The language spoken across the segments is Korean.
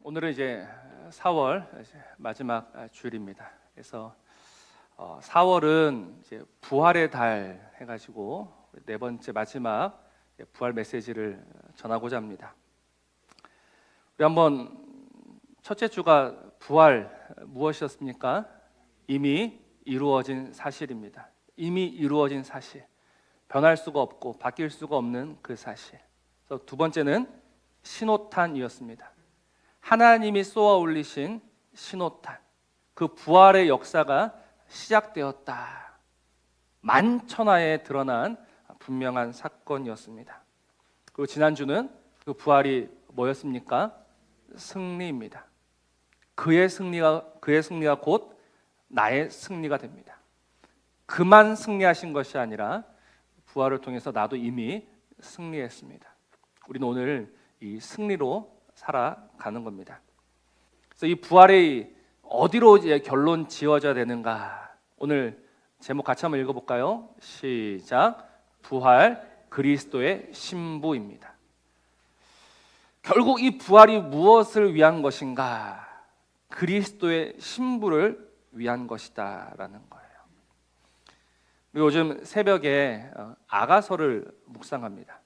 오늘은 이제 4월 마지막 주일입니다. 그래서 4월은 이제 부활의 달 해가지고 네 번째 마지막 부활 메시지를 전하고자 합니다. 우리 한번 첫째 주가 부활 무엇이었습니까? 이미 이루어진 사실입니다. 이미 이루어진 사실, 변할 수가 없고 바뀔 수가 없는 그 사실. 그래서 두 번째는 신호탄이었습니다. 하나님이 쏘아 올리신 신호탄, 그 부활의 역사가 시작되었다. 만천하에 드러난 분명한 사건이었습니다. 그리고 지난주는 그 부활이 뭐였습니까? 승리입니다. 그의 승리가 곧 나의 승리가 됩니다. 그만 승리하신 것이 아니라 부활을 통해서 나도 이미 승리했습니다. 우리는 오늘 이 승리로 살아가는 겁니다. 그래서 이 부활이 어디로 이제 결론 지어져야 되는가? 오늘 제목 같이 한번 읽어볼까요? 시작. 부활 그리스도의 신부입니다. 결국 이 부활이 무엇을 위한 것인가? 그리스도의 신부를 위한 것이다라는 거예요. 요즘 새벽에 아가서를 묵상합니다.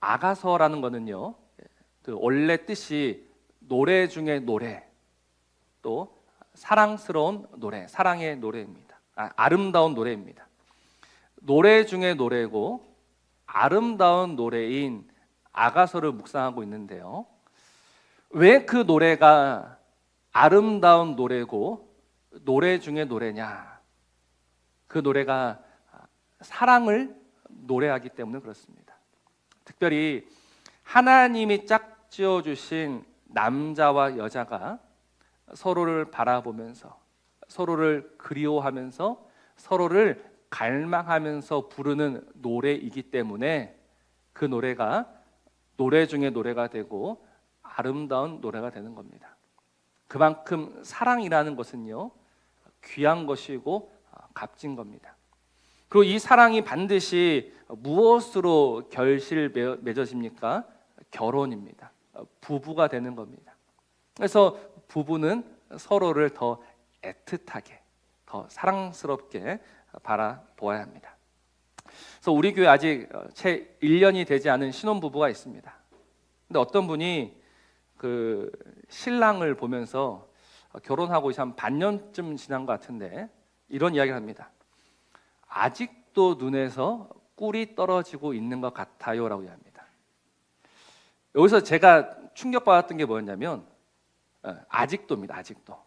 아가서라는 거는요, 그 원래 뜻이 노래 중에 노래, 또 사랑스러운 노래, 사랑의 노래입니다. 아름다운 노래입니다. 노래 중에 노래고 아름다운 노래인 아가서를 묵상하고 있는데요. 왜 그 노래가 아름다운 노래고 노래 중에 노래냐? 그 노래가 사랑을 노래하기 때문에 그렇습니다. 특별히 하나님이 짝지어 주신 남자와 여자가 서로를 바라보면서 서로를 그리워하면서 서로를 갈망하면서 부르는 노래이기 때문에 그 노래가 노래 중에 노래가 되고 아름다운 노래가 되는 겁니다. 그만큼 사랑이라는 것은요, 귀한 것이고 값진 겁니다. 그리고 이 사랑이 반드시 무엇으로 결실 맺어집니까? 결혼입니다. 부부가 되는 겁니다. 그래서 부부는 서로를 더 애틋하게, 더 사랑스럽게 바라보아야 합니다. 그래서 우리 교회 아직 채 1년이 되지 않은 신혼부부가 있습니다. 근데 어떤 분이 그 신랑을 보면서 결혼하고 이제 한 반년쯤 지난 것 같은데 이런 이야기를 합니다. 아직도 눈에서 꿀이 떨어지고 있는 것 같아요라고 합니다. 여기서 제가 충격받았던 게 뭐였냐면 아직도입니다. 아직도.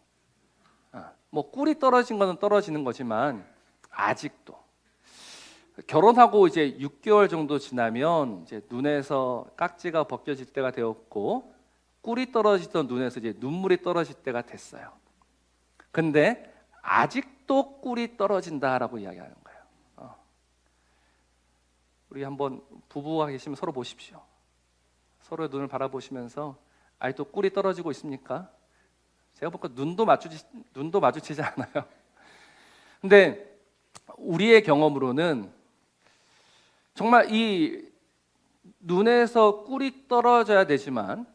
뭐 꿀이 떨어진 거는 떨어지는 거지만 아직도. 결혼하고 이제 6개월 정도 지나면 이제 눈에서 깍지가 벗겨질 때가 되었고 꿀이 떨어지던 눈에서 이제 눈물이 떨어질 때가 됐어요. 근데 아직도 꿀이 떨어진다라고 이야기하는 거예요. 우리 한번 부부가 계시면 서로 보십시오. 서로의 눈을 바라보시면서 아직도 꿀이 떨어지고 있습니까? 제가 보니까 눈도 마주치지 않아요. 근데 우리의 경험으로는 정말 이 눈에서 꿀이 떨어져야 되지만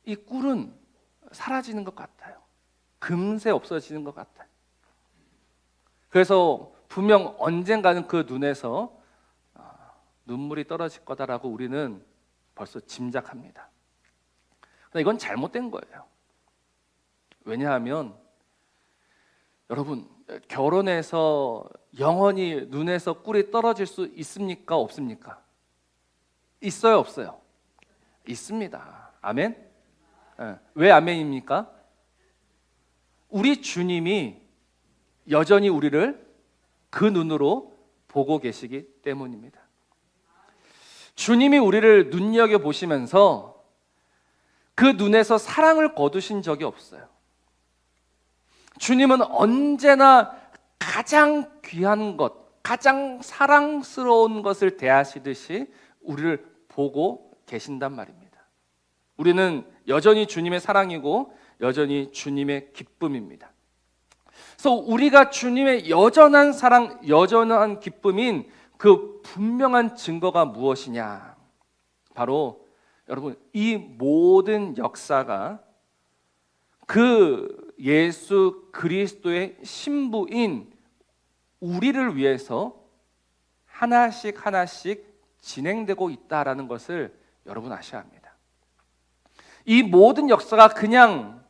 이 꿀은 사라지는 것 같아요. 금세 없어지는 것 같아요. 그래서 분명 언젠가는 그 눈에서 눈물이 떨어질 거다라고 우리는 벌써 짐작합니다. 그런데 이건 잘못된 거예요. 왜냐하면 여러분, 결혼해서 영원히 눈에서 꿀이 떨어질 수 있습니까? 없습니까? 있어요? 없어요? 있습니다. 아멘? 왜 아멘입니까? 우리 주님이 여전히 우리를 그 눈으로 보고 계시기 때문입니다. 주님이 우리를 눈여겨보시면서 그 눈에서 사랑을 거두신 적이 없어요. 주님은 언제나 가장 귀한 것, 가장 사랑스러운 것을 대하시듯이 우리를 보고 계신단 말입니다. 우리는 여전히 주님의 사랑이고 여전히 주님의 기쁨입니다. 그래서 우리가 주님의 여전한 사랑, 여전한 기쁨인 그 분명한 증거가 무엇이냐? 바로 여러분, 이 모든 역사가 그 예수 그리스도의 신부인 우리를 위해서 하나씩 하나씩 진행되고 있다라는 것을 여러분 아셔야 합니다. 이 모든 역사가 그냥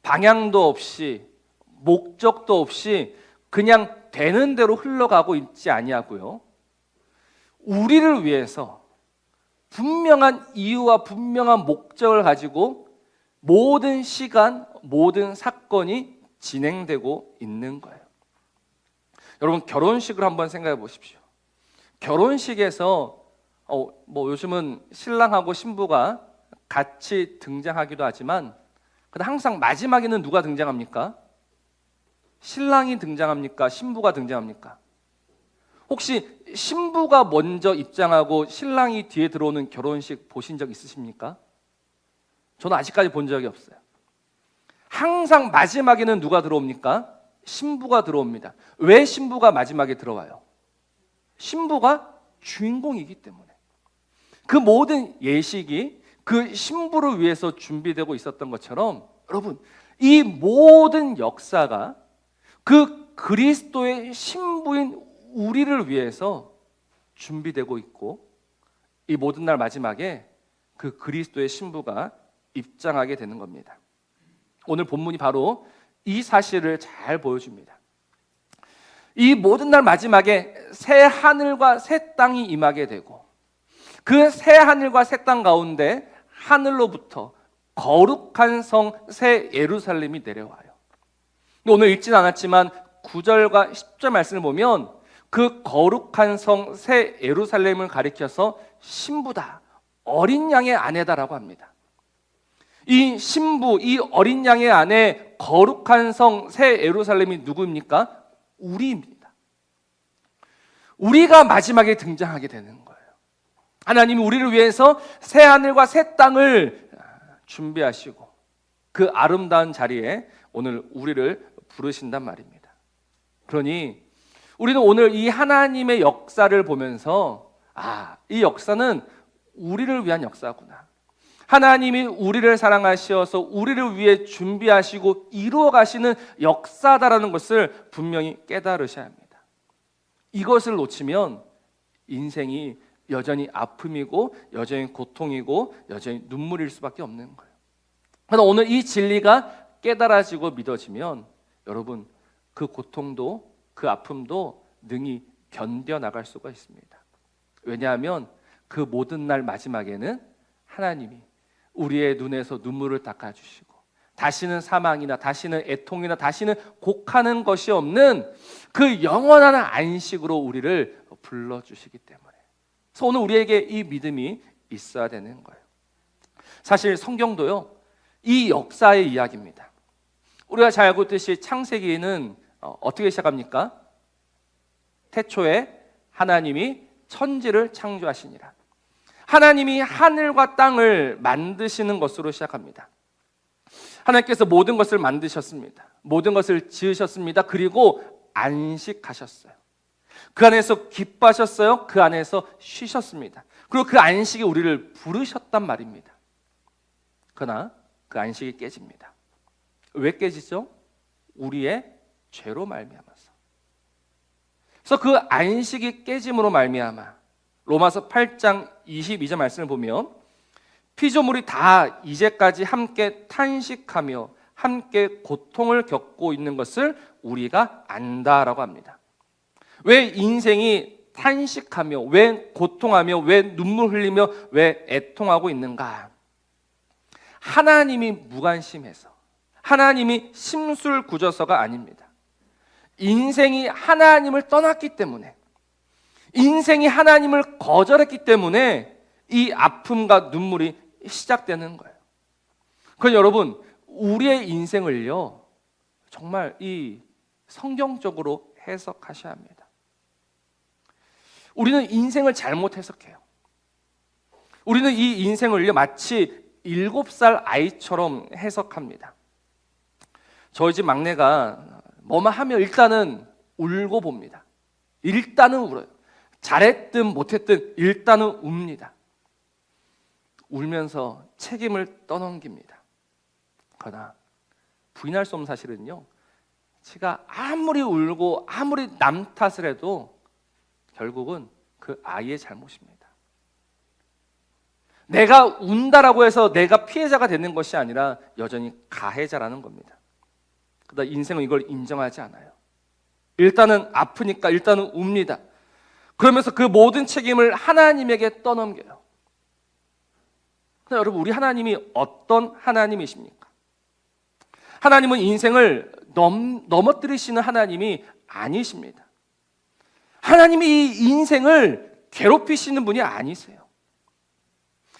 방향도 없이 목적도 없이 그냥 되는 대로 흘러가고 있지 아니하고요. 우리를 위해서 분명한 이유와 분명한 목적을 가지고 모든 시간, 모든 사건이 진행되고 있는 거예요. 여러분, 결혼식을 한번 생각해 보십시오. 결혼식에서 요즘은 신랑하고 신부가 같이 등장하기도 하지만 근데 항상 마지막에는 누가 등장합니까? 신랑이 등장합니까? 신부가 등장합니까? 혹시 신부가 먼저 입장하고 신랑이 뒤에 들어오는 결혼식 보신 적 있으십니까? 저는 아직까지 본 적이 없어요. 항상 마지막에는 누가 들어옵니까? 신부가 들어옵니다. 왜 신부가 마지막에 들어와요? 신부가 주인공이기 때문에. 그 모든 예식이 그 신부를 위해서 준비되고 있었던 것처럼 여러분, 이 모든 역사가 그 그리스도의 신부인 우리를 위해서 준비되고 있고 이 모든 날 마지막에 그 그리스도의 신부가 입장하게 되는 겁니다. 오늘 본문이 바로 이 사실을 잘 보여줍니다. 이 모든 날 마지막에 새 하늘과 새 땅이 임하게 되고 그 새 하늘과 새 땅 가운데 하늘로부터 거룩한 성 새 예루살렘이 내려와요. 오늘 읽진 않았지만 9절과 10절 말씀을 보면 그 거룩한 성 새 예루살렘을 가리켜서 신부다, 어린 양의 아내다라고 합니다. 이 신부, 이 어린 양의 아내, 거룩한 성 새 예루살렘이 누구입니까? 우리입니다. 우리가 마지막에 등장하게 되는 거예요. 하나님이 우리를 위해서 새 하늘과 새 땅을 준비하시고 그 아름다운 자리에 오늘 우리를 부르신단 말입니다. 그러니 우리는 오늘 이 하나님의 역사를 보면서 이 역사는 우리를 위한 역사구나. 하나님이 우리를 사랑하셔서 우리를 위해 준비하시고 이루어 가시는 역사다라는 것을 분명히 깨달으셔야 합니다. 이것을 놓치면 인생이 여전히 아픔이고 여전히 고통이고 여전히 눈물일 수밖에 없는 거예요. 그러나 오늘 이 진리가 깨달아지고 믿어지면 여러분, 그 고통도 그 아픔도 능히 견뎌나갈 수가 있습니다. 왜냐하면 그 모든 날 마지막에는 하나님이 우리의 눈에서 눈물을 닦아주시고 다시는 사망이나 다시는 애통이나 다시는 곡하는 것이 없는 그 영원한 안식으로 우리를 불러주시기 때문에. 그래서 오늘 우리에게 이 믿음이 있어야 되는 거예요. 사실 성경도요, 이 역사의 이야기입니다. 우리가 잘 알고 있듯이 창세기에는 어떻게 시작합니까? 태초에 하나님이 천지를 창조하시니라. 하나님이 하늘과 땅을 만드시는 것으로 시작합니다. 하나님께서 모든 것을 만드셨습니다. 모든 것을 지으셨습니다. 그리고 안식하셨어요. 그 안에서 기뻐하셨어요. 그 안에서 쉬셨습니다. 그리고 그 안식이 우리를 부르셨단 말입니다. 그러나 그 안식이 깨집니다. 왜 깨지죠? 우리의 죄로 말미암아서. 그래서 그 안식이 깨짐으로 말미암아 로마서 8장 22절 말씀을 보면 피조물이 다 이제까지 함께 탄식하며 함께 고통을 겪고 있는 것을 우리가 안다라고 합니다. 왜 인생이 탄식하며 왜 고통하며 왜 눈물 흘리며 왜 애통하고 있는가? 하나님이 무관심해서, 하나님이 심술궂어서가 아닙니다. 인생이 하나님을 떠났기 때문에, 인생이 하나님을 거절했기 때문에 이 아픔과 눈물이 시작되는 거예요. 그럼 여러분, 우리의 인생을요 정말 이 성경적으로 해석하셔야 합니다. 우리는 인생을 잘못 해석해요. 우리는 이 인생을요 마치 7살 아이처럼 해석합니다. 저희 집 막내가 뭐만 하면 일단은 울고 봅니다. 일단은 울어요. 잘했든 못했든 일단은 웁니다. 울면서 책임을 떠넘깁니다. 그러나 부인할 수 없는 사실은요, 지가 아무리 울고 아무리 남 탓을 해도 결국은 그 아이의 잘못입니다. 내가 운다라고 해서 내가 피해자가 되는 것이 아니라 여전히 가해자라는 겁니다. 그러나 인생은 이걸 인정하지 않아요. 일단은 아프니까 일단은 웁니다. 그러면서 그 모든 책임을 하나님에게 떠넘겨요. 그러나 여러분, 우리 하나님이 어떤 하나님이십니까? 하나님은 인생을 넘어뜨리시는 하나님이 아니십니다. 하나님이 이 인생을 괴롭히시는 분이 아니세요.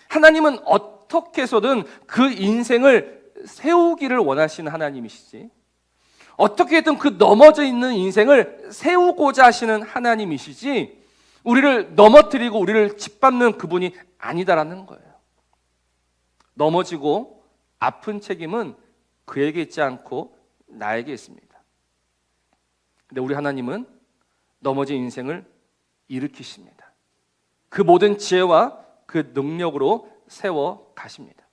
하나님은 어떻게 해서든 그 인생을 세우기를 원하시는 하나님이시지, 어떻게든 그 넘어져 있는 인생을 세우고자 하시는 하나님이시지, 우리를 넘어뜨리고 우리를 짓밟는 그분이 아니다라는 거예요. 넘어지고 아픈 책임은 그에게 있지 않고 나에게 있습니다. 근데 우리 하나님은 넘어진 인생을 일으키십니다. 그 모든 지혜와 그 능력으로 세워 가십니다.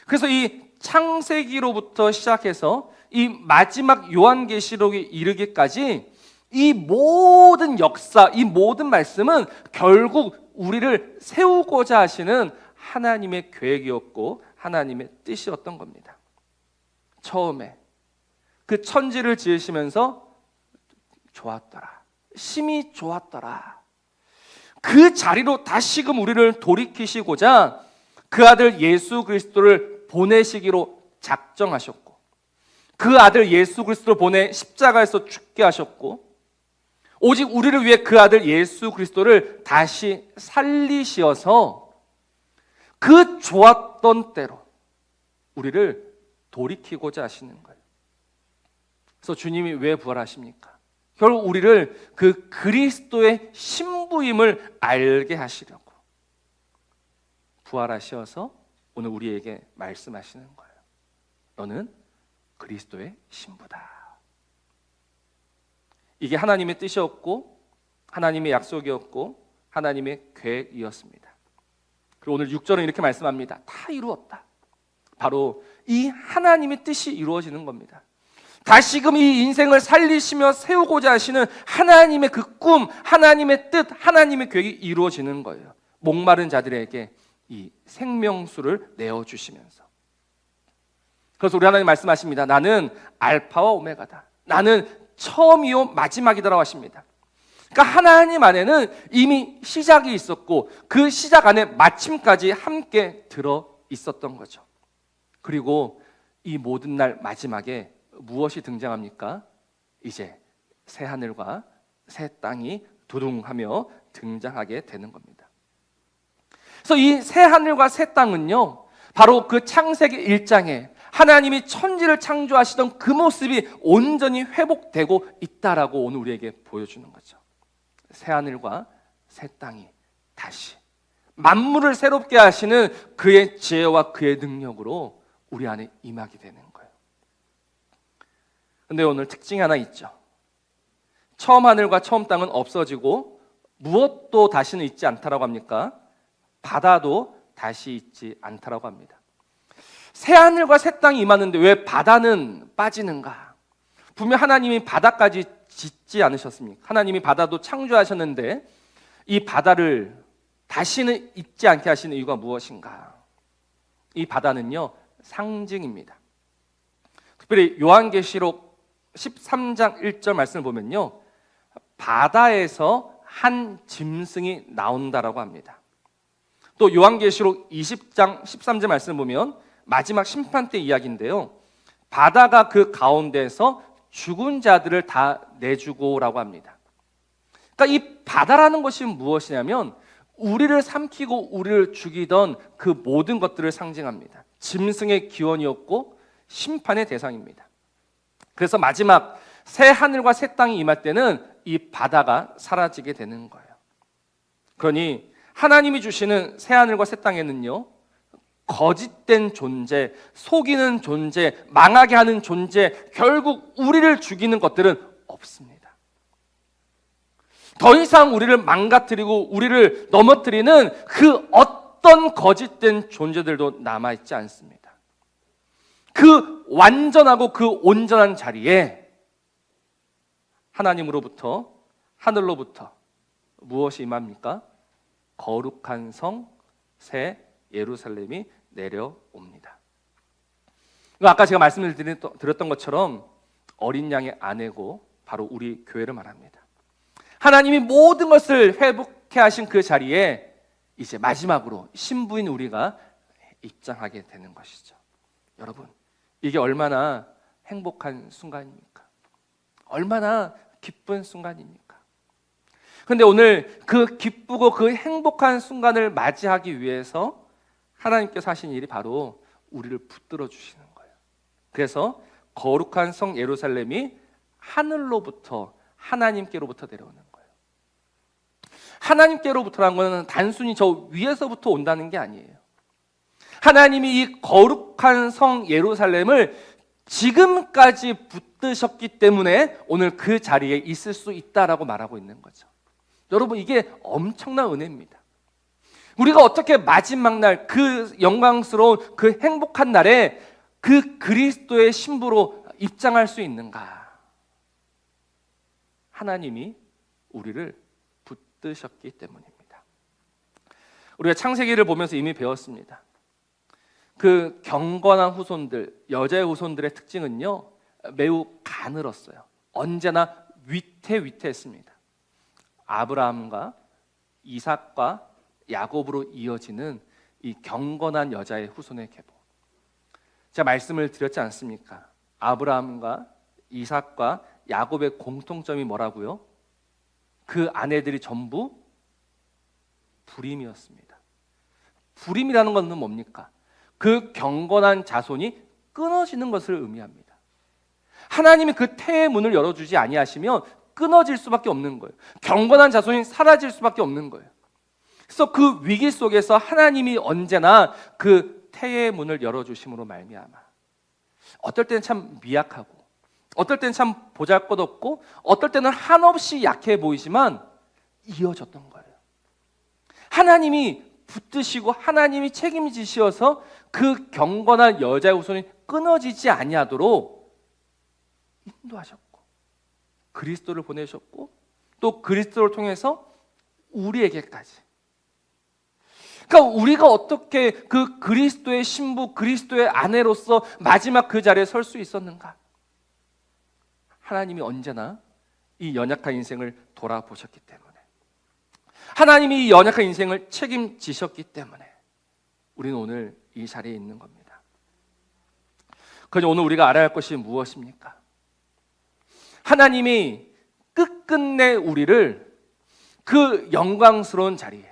그래서 이 창세기로부터 시작해서 이 마지막 요한계시록에 이르기까지 이 모든 역사, 이 모든 말씀은 결국 우리를 세우고자 하시는 하나님의 계획이었고 하나님의 뜻이었던 겁니다. 처음에 그 천지를 지으시면서 좋았더라, 심히 좋았더라, 그 자리로 다시금 우리를 돌이키시고자 그 아들 예수 그리스도를 보내시기로 작정하셨고, 그 아들 예수 그리스도를 보내 십자가에서 죽게 하셨고, 오직 우리를 위해 그 아들 예수 그리스도를 다시 살리시어서 그 좋았던 때로 우리를 돌이키고자 하시는 거예요. 그래서 주님이 왜 부활하십니까? 결국 우리를 그 그리스도의 신부임을 알게 하시려고 부활하셔서 오늘 우리에게 말씀하시는 거예요. 너는 그리스도의 신부다. 이게 하나님의 뜻이었고 하나님의 약속이었고 하나님의 계획이었습니다. 그리고 오늘 6절은 이렇게 말씀합니다. 다 이루었다. 바로 이 하나님의 뜻이 이루어지는 겁니다. 다시금 이 인생을 살리시며 세우고자 하시는 하나님의 그 꿈, 하나님의 뜻, 하나님의 계획이 이루어지는 거예요. 목마른 자들에게 이 생명수를 내어주시면서. 그래서 우리 하나님 말씀하십니다. 나는 알파와 오메가다. 나는 처음이요 마지막이다라고 하십니다. 그러니까 하나님 안에는 이미 시작이 있었고 그 시작 안에 마침까지 함께 들어 있었던 거죠. 그리고 이 모든 날 마지막에 무엇이 등장합니까? 이제 새 하늘과 새 땅이 두둥하며 등장하게 되는 겁니다. 그래서 이 새 하늘과 새 땅은요, 바로 그 창세기 1장에 하나님이 천지를 창조하시던 그 모습이 온전히 회복되고 있다라고 오늘 우리에게 보여주는 거죠. 새 하늘과 새 땅이 다시 만물을 새롭게 하시는 그의 지혜와 그의 능력으로 우리 안에 임하게 되는 거예요. 근데 오늘 특징이 하나 있죠. 처음 하늘과 처음 땅은 없어지고 무엇도 다시는 있지 않다라고 합니까? 바다도 다시 있지 않다라고 합니다. 새 하늘과 새 땅이 임하는데 왜 바다는 빠지는가? 분명 하나님이 바다까지 짓지 않으셨습니까? 하나님이 바다도 창조하셨는데 이 바다를 다시는 있지 않게 하시는 이유가 무엇인가? 이 바다는요, 상징입니다. 특별히 요한계시록 13장 1절 말씀을 보면요, 바다에서 한 짐승이 나온다라고 합니다. 또 요한계시록 20장 13절 말씀을 보면 마지막 심판 때 이야기인데요, 바다가 그 가운데에서 죽은 자들을 다 내주고라고 합니다. 그러니까 이 바다라는 것이 무엇이냐면 우리를 삼키고 우리를 죽이던 그 모든 것들을 상징합니다. 짐승의 기원이었고 심판의 대상입니다. 그래서 마지막 새 하늘과 새 땅이 임할 때는 이 바다가 사라지게 되는 거예요. 그러니 하나님이 주시는 새 하늘과 새 땅에는요, 거짓된 존재, 속이는 존재, 망하게 하는 존재, 결국 우리를 죽이는 것들은 없습니다. 더 이상 우리를 망가뜨리고 우리를 넘어뜨리는 그 어떤 거짓된 존재들도 남아있지 않습니다. 그 완전하고 그 온전한 자리에 하나님으로부터, 하늘로부터 무엇이 임합니까? 거룩한 성, 새 예루살렘이 내려옵니다. 아까 제가 말씀을 드렸던 것처럼 어린 양의 아내고 바로 우리 교회를 말합니다. 하나님이 모든 것을 회복해 하신 그 자리에 이제 마지막으로 신부인 우리가 입장하게 되는 것이죠. 여러분, 이게 얼마나 행복한 순간입니까? 얼마나 기쁜 순간입니까? 그런데 오늘 그 기쁘고 그 행복한 순간을 맞이하기 위해서 하나님께서 하신 일이 바로 우리를 붙들어 주시는 거예요. 그래서 거룩한 성 예루살렘이 하늘로부터 하나님께로부터 내려오는 거예요. 하나님께로부터라는 것은 단순히 저 위에서부터 온다는 게 아니에요. 하나님이 이 거룩한 성 예루살렘을 지금까지 붙드셨기 때문에 오늘 그 자리에 있을 수 있다라고 말하고 있는 거죠. 여러분, 이게 엄청난 은혜입니다. 우리가 어떻게 마지막 날, 그 영광스러운 그 행복한 날에 그 그리스도의 신부로 입장할 수 있는가? 하나님이 우리를 붙드셨기 때문입니다. 우리가 창세기를 보면서 이미 배웠습니다. 그 경건한 후손들, 여자의 후손들의 특징은요, 매우 가늘었어요. 언제나 위태위태했습니다. 아브라함과 이삭과 야곱으로 이어지는 이 경건한 여자의 후손의 계보. 제가 말씀을 드렸지 않습니까? 아브라함과 이삭과 야곱의 공통점이 뭐라고요? 그 아내들이 전부 불임이었습니다. 불임이라는 것은 뭡니까? 그 경건한 자손이 끊어지는 것을 의미합니다. 하나님이 그 태의 문을 열어주지 아니하시면 끊어질 수밖에 없는 거예요. 경건한 자손이 사라질 수밖에 없는 거예요. 그래서 그 위기 속에서 하나님이 언제나 그 태의 문을 열어주심으로 말미암아 어떨 때는 참 미약하고, 어떨 때는 참 보잘것없고, 어떨 때는 한없이 약해 보이지만 이어졌던 거예요. 하나님이 붙드시고 하나님이 책임지셔서 그 경건한 여자의 후손이 끊어지지 아니하도록 인도하셨고, 그리스도를 보내셨고, 또 그리스도를 통해서 우리에게까지. 그러니까 우리가 어떻게 그 그리스도의 신부, 그리스도의 아내로서 마지막 그 자리에 설 수 있었는가? 하나님이 언제나 이 연약한 인생을 돌아보셨기 때문에, 하나님이 이 연약한 인생을 책임지셨기 때문에 우리는 오늘 이 자리에 있는 겁니다. 그래서 오늘 우리가 알아야 할 것이 무엇입니까? 하나님이 끝끝내 우리를 그 영광스러운 자리에,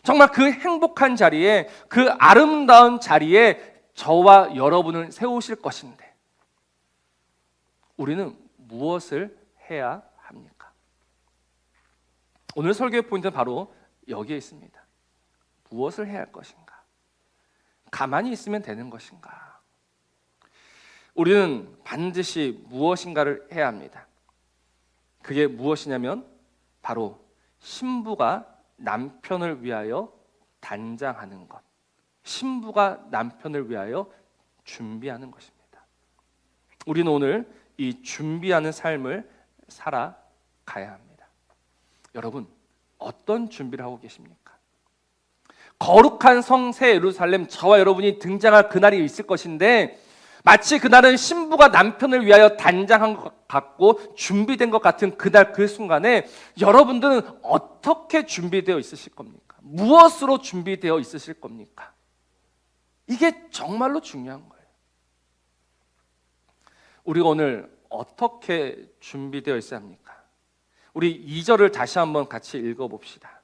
정말 그 행복한 자리에, 그 아름다운 자리에 저와 여러분을 세우실 것인데 우리는 무엇을 해야 합니까? 오늘 설교의 포인트는 바로 여기에 있습니다. 무엇을 해야 할 것인가? 가만히 있으면 되는 것인가? 우리는 반드시 무엇인가를 해야 합니다. 그게 무엇이냐면 바로 신부가 남편을 위하여 단장하는 것, 신부가 남편을 위하여 준비하는 것입니다. 우리는 오늘 이 준비하는 삶을 살아가야 합니다. 여러분, 어떤 준비를 하고 계십니까? 거룩한 성새 예루살렘, 저와 여러분이 등장할 그날이 있을 것인데 마치 그날은 신부가 남편을 위하여 단장한 것 같고 준비된 것 같은 그날 그 순간에 여러분들은 어떻게 준비되어 있으실 겁니까? 무엇으로 준비되어 있으실 겁니까? 이게 정말로 중요한 거예요. 우리가 오늘 어떻게 준비되어 있어야 합니까? 우리 2절을 다시 한번 같이 읽어봅시다.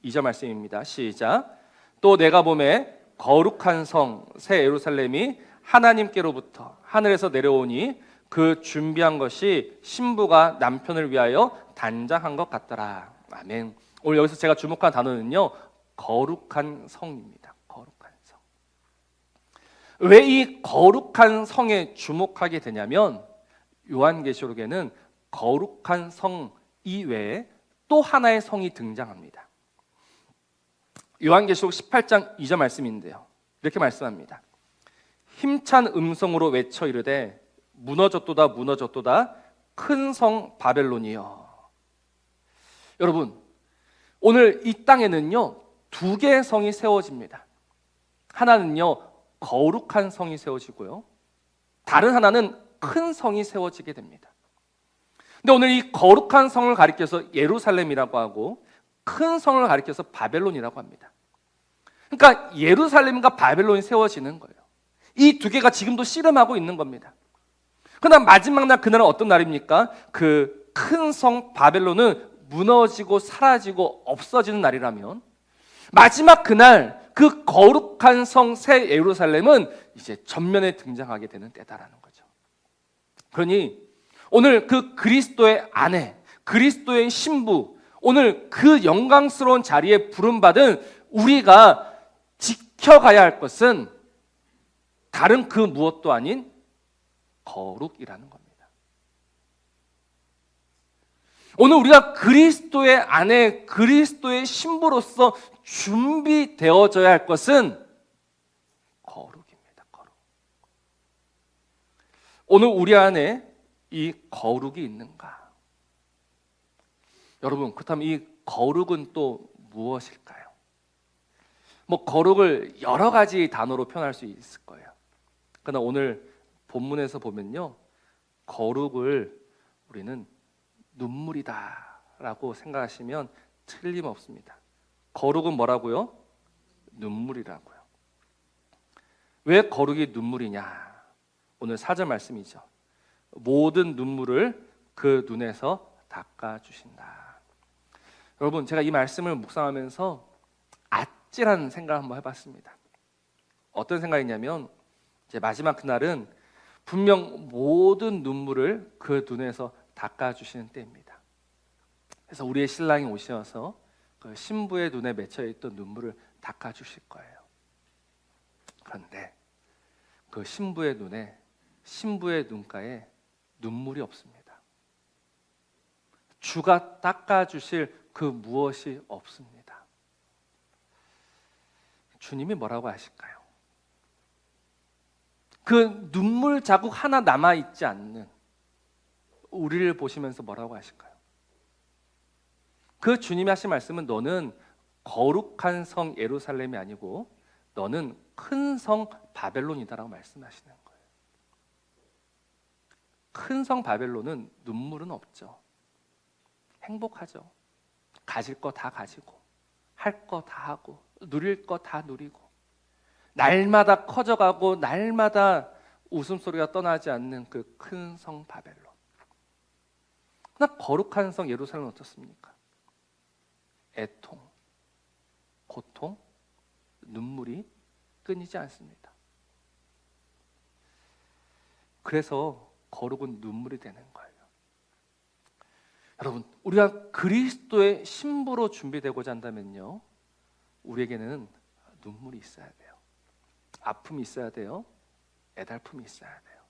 2절 말씀입니다. 시작. 또 내가 보매 거룩한 성 새 예루살렘이 하나님께로부터 하늘에서 내려오니 그 준비한 것이 신부가 남편을 위하여 단장한 것 같더라. 아멘. 오늘 여기서 제가 주목한 단어는요, 거룩한 성입니다. 거룩한 성. 왜 이 거룩한 성에 주목하게 되냐면 요한계시록에는 거룩한 성 이외에 또 하나의 성이 등장합니다. 요한계시록 18장 2절 말씀인데요. 이렇게 말씀합니다. 힘찬 음성으로 외쳐 이르되 무너졌도다 무너졌도다 큰 성 바벨론이여. 여러분, 오늘 이 땅에는요 두 개의 성이 세워집니다. 하나는요 거룩한 성이 세워지고요, 다른 하나는 큰 성이 세워지게 됩니다. 근데 오늘 이 거룩한 성을 가리켜서 예루살렘이라고 하고 큰 성을 가리켜서 바벨론이라고 합니다. 그러니까 예루살렘과 바벨론이 세워지는 거예요. 이 두 개가 지금도 씨름하고 있는 겁니다. 그러나 마지막 날, 그날은 어떤 날입니까? 그 큰 성 바벨론은 무너지고 사라지고 없어지는 날이라면, 마지막 그날 그 거룩한 성 새 예루살렘은 이제 전면에 등장하게 되는 때다라는 거죠. 그러니 오늘 그 그리스도의 아내, 그리스도의 신부, 오늘 그 영광스러운 자리에 부름받은 우리가 지켜가야 할 것은 다른 그 무엇도 아닌 거룩이라는 겁니다. 오늘 우리가 그리스도의 아내, 그리스도의 신부로서 준비되어져야 할 것은 거룩입니다. 거룩. 오늘 우리 안에 이 거룩이 있는가? 여러분, 그렇다면 이 거룩은 또 무엇일까요? 거룩을 여러 가지 단어로 표현할 수 있을 거예요. 그러나 오늘 본문에서 보면요, 거룩을 우리는 눈물이다라고 생각하시면 틀림없습니다. 거룩은 뭐라고요? 눈물이라고요. 왜 거룩이 눈물이냐? 오늘 4절 말씀이죠. 모든 눈물을 그 눈에서 닦아주신다. 여러분, 제가 이 말씀을 묵상하면서 아찔한 생각을 한번 해봤습니다. 어떤 생각이냐면, 이제 마지막 그날은 분명 모든 눈물을 그 눈에서 닦아주시는 때입니다. 그래서 우리의 신랑이 오셔서 그 신부의 눈에 맺혀있던 눈물을 닦아주실 거예요. 그런데 그 신부의 눈에, 신부의 눈가에 눈물이 없습니다. 주가 닦아주실 그 무엇이 없습니다. 주님이 뭐라고 하실까요? 그 눈물 자국 하나 남아있지 않는 우리를 보시면서 뭐라고 하실까요? 그 주님이 하신 말씀은 너는 거룩한 성 예루살렘이 아니고 너는 큰 성 바벨론이다라고 말씀하시는 거예요. 큰 성 바벨론은 눈물은 없죠. 행복하죠. 가질 거 다 가지고, 할 거 다 하고, 누릴 거 다 누리고, 날마다 커져가고 날마다 웃음소리가 떠나지 않는 그 큰 성 바벨론. 그러나 거룩한 성 예루살렘은 어떻습니까? 애통, 고통, 눈물이 끊이지 않습니다. 그래서 거룩은 눈물이 되는 거예요. 여러분, 우리가 그리스도의 신부로 준비되고자 한다면요, 우리에게는 눈물이 있어야 돼요. 아픔이 있어야 돼요. 애달픔이 있어야 돼요.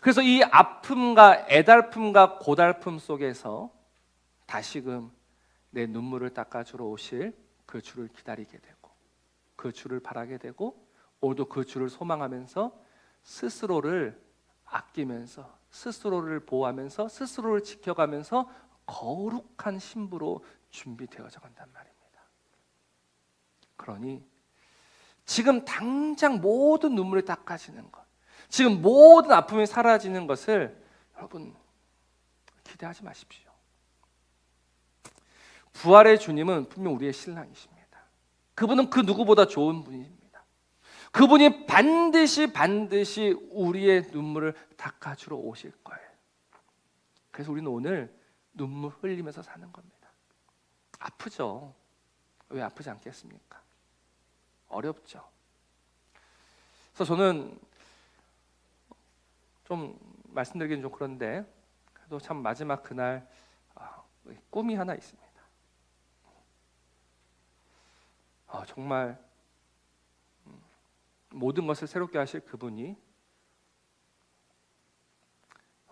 그래서 이 아픔과 애달픔과 고달픔 속에서 다시금 내 눈물을 닦아주러 오실 그 주를 기다리게 되고, 그 주를 바라게 되고, 오늘도 그 주를 소망하면서 스스로를 아끼면서, 스스로를 보호하면서, 스스로를 지켜가면서 거룩한 신부로 준비되어져 간단 말입니다. 그러니 지금 당장 모든 눈물이 닦아지는 것, 지금 모든 아픔이 사라지는 것을 여러분 기대하지 마십시오. 부활의 주님은 분명 우리의 신랑이십니다. 그분은 그 누구보다 좋은 분입니다. 그분이 반드시 우리의 눈물을 닦아주러 오실 거예요. 그래서 우리는 오늘 눈물 흘리면서 사는 겁니다. 아프죠? 왜 아프지 않겠습니까? 어렵죠. 그래서 저는 좀 말씀드리기는 좀 그런데, 그래도 참 마지막 그날 꿈이 하나 있습니다. 정말 모든 것을 새롭게 하실 그분이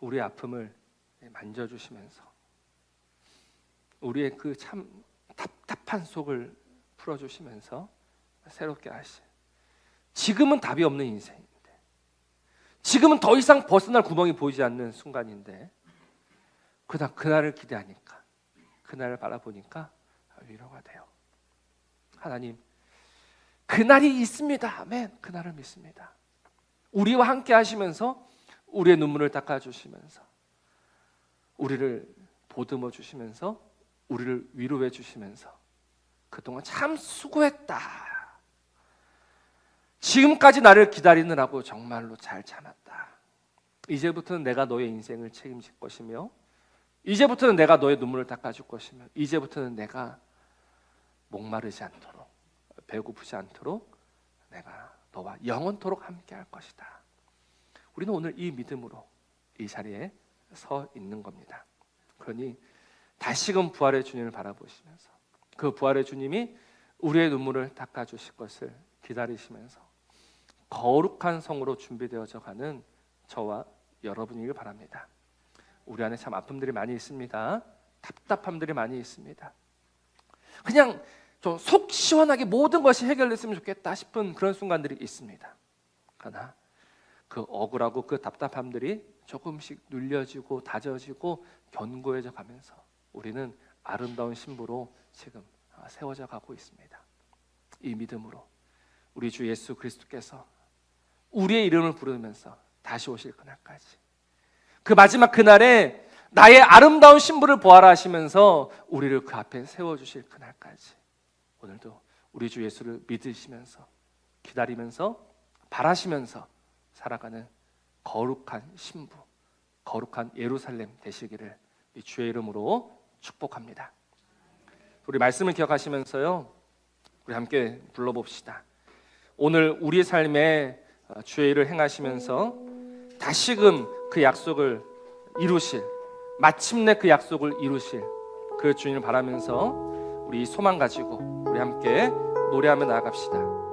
우리의 아픔을 만져주시면서 우리의 그 참 답답한 판속을 풀어주시면서 새롭게 하시. 지금은 답이 없는 인생인데, 지금은 더 이상 벗어날 구멍이 보이지 않는 순간인데, 그날을 기대하니까, 그날을 바라보니까 위로가 돼요. 하나님, 그날이 있습니다. 아멘. 그날을 믿습니다. 우리와 함께 하시면서 우리의 눈물을 닦아주시면서 우리를 보듬어 주시면서 우리를 위로해 주시면서 그동안 참 수고했다. 지금까지 나를 기다리느라고 정말로 잘 참았다. 이제부터는 내가 너의 인생을 책임질 것이며, 이제부터는 내가 너의 눈물을 닦아줄 것이며, 이제부터는 내가 목마르지 않도록, 배고프지 않도록 내가 너와 영원토록 함께 할 것이다. 우리는 오늘 이 믿음으로 이 자리에 서 있는 겁니다. 그러니 다시금 부활의 주님을 바라보시면서 그 부활의 주님이 우리의 눈물을 닦아주실 것을 기다리시면서 거룩한 성으로 준비되어져 가는 저와 여러분이길 바랍니다. 우리 안에 참 아픔들이 많이 있습니다. 답답함들이 많이 있습니다. 그냥 좀 속 시원하게 모든 것이 해결됐으면 좋겠다 싶은 그런 순간들이 있습니다. 그러나 그 억울하고 그 답답함들이 조금씩 눌려지고 다져지고 견고해져 가면서 우리는 아름다운 신부로 지금 세워져 가고 있습니다. 이 믿음으로 우리 주 예수 그리스도께서 우리의 이름을 부르면서 다시 오실 그날까지, 그 마지막 그날에 나의 아름다운 신부를 보아라 하시면서 우리를 그 앞에 세워주실 그날까지 오늘도 우리 주 예수를 믿으시면서 기다리면서 바라시면서 살아가는 거룩한 신부, 거룩한 예루살렘 되시기를 이 주의 이름으로 축복합니다. 우리 말씀을 기억하시면서요, 우리 함께 불러봅시다. 오늘 우리 삶에 주의 일을 행하시면서 다시금 그 약속을 이루실, 마침내 그 약속을 이루실 그 주님을 바라면서 우리 소망 가지고 우리 함께 노래하며 나아갑시다.